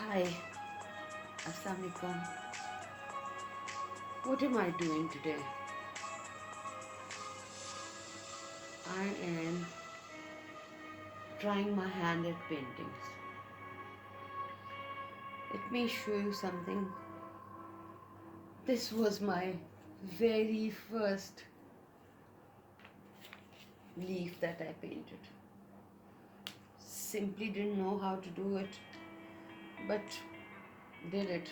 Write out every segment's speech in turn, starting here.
Hi, Assalamualaikum. What am I doing today? I am trying my hand at paintings. Let me show you something. This was my very first leaf that I painted. Simply didn't know how to do it, but did it.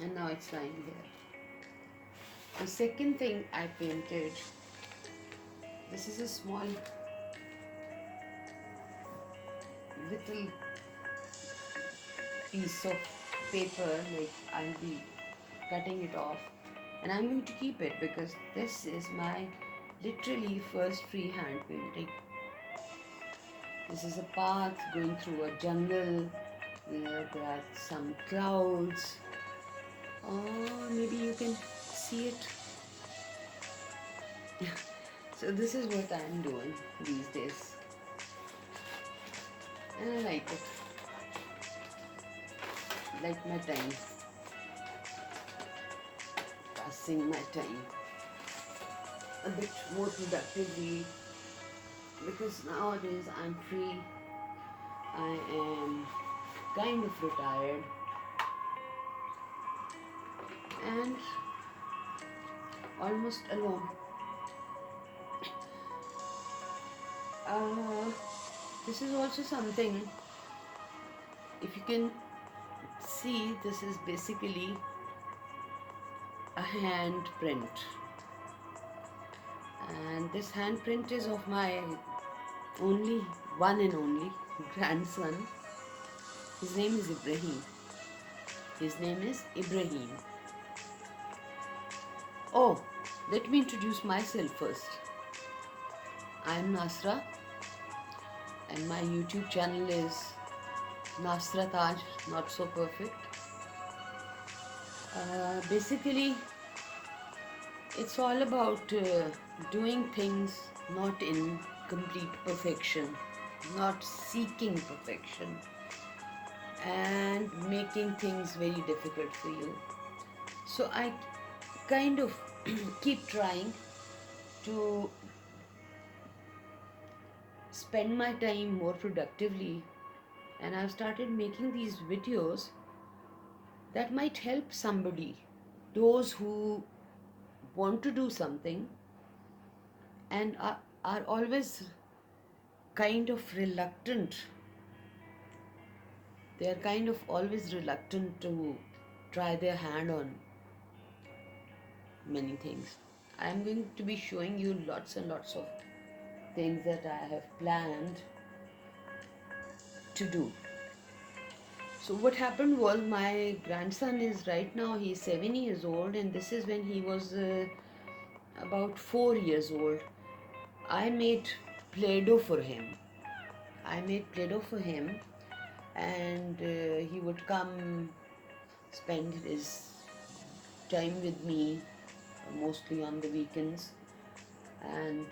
And now it's lying here. The second thing I painted, this is a small little piece of paper, like I'll be cutting it off and I'm going to keep it because this is my literally first freehand painting. This is a path going through a jungle. There are some clouds. Oh, maybe you can see it. So this is what I'm doing these days. And I like it. Like my time. Passing my time a bit more productively because nowadays I'm free. I am kind of retired and almost alone. This is also something, if you can see, this is basically a handprint, and this handprint is of my only one and only grandson. His name is Ibrahim. His name is Ibrahim. Oh, let me introduce myself first. I am Nasra and my YouTube channel is NasraTajNotSoPerfect. Basically, it's all about doing things not in complete perfection, not seeking perfection, and making things very difficult for you. So I kind of keep trying to spend my time more productively, and I've started making these videos that might help somebody, those who want to do something and are always kind of reluctant. They are kind of always reluctant to try their hand on many things. I am going to be showing you lots and lots of things that I have planned to do. So what happened was, my grandson is right now, he's 7 years old, and this is when he was about 4 years old. I made Play-Doh for him. And he would come spend his time with me, mostly on the weekends, and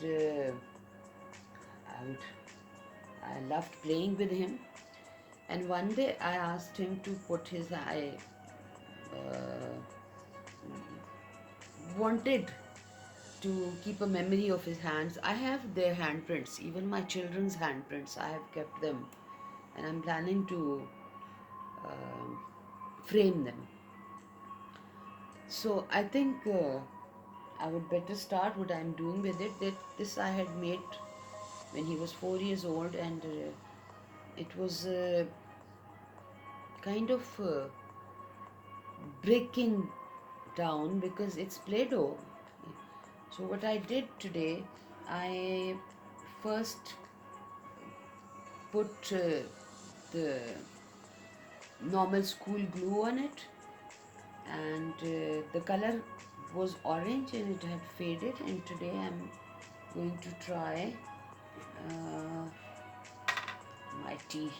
I loved playing with him. And one day I asked him to put his eye, wanted to keep a memory of his hands. I have their handprints, even my children's handprints, I have kept them, and I'm planning to frame them. So I think I would better start what I'm doing with it. This I had made when he was 4 years old, and it was kind of breaking down because it's Play-Doh. So what I did today, I first put the normal school glue on it, and the color was orange and it had faded, and today I'm going to try my tea.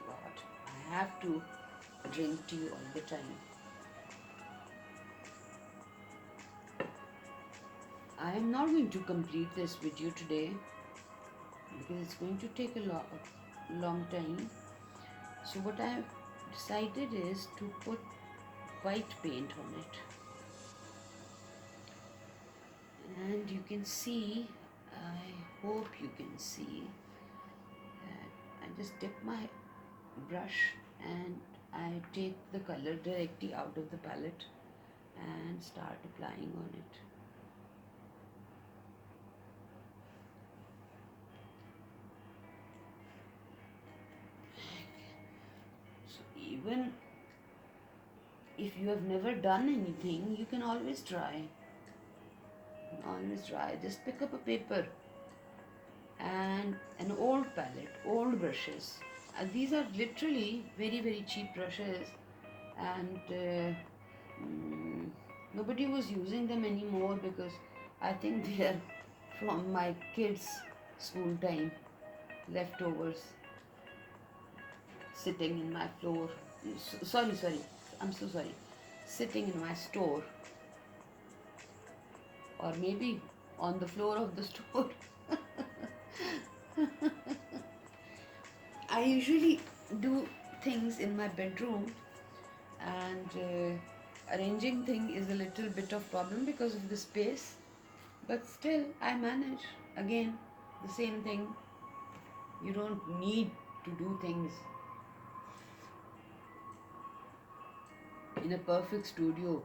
God, I have to drink tea all the time. I am not going to complete this video today because it's going to take a long time. So what I have decided is to put white paint on it, and you can see, I hope you can see that I just dip my brush and I take the color directly out of the palette and start applying on it. So even if you have never done anything, you can always try. Always try. Just pick up a paper and an old palette, old brushes. These are literally very cheap brushes, and nobody was using them anymore because I think they are from my kids' school time leftovers sitting in my floor. Sorry, I'm so sorry. Sitting in my store, or maybe on the floor of the store. I usually do things in my bedroom, and arranging thing is a little bit of problem because of the space, but still I manage. Again, the same thing. You don't need to do things in a perfect studio.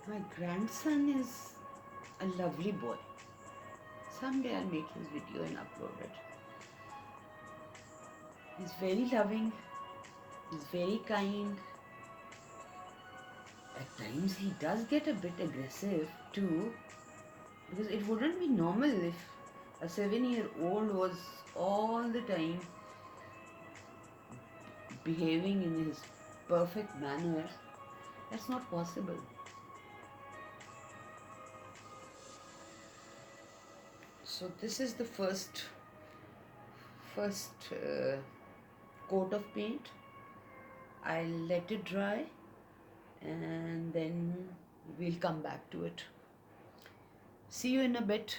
My grandson is a lovely boy. Someday I'll make his video and upload it. He's very loving, he's very kind. At times he does get a bit aggressive too, because it wouldn't be normal if a 7-year-old was all the time behaving in his perfect manner. That's not possible. So this is the first coat of paint. I'll let it dry and then we'll come back to it. See you in a bit.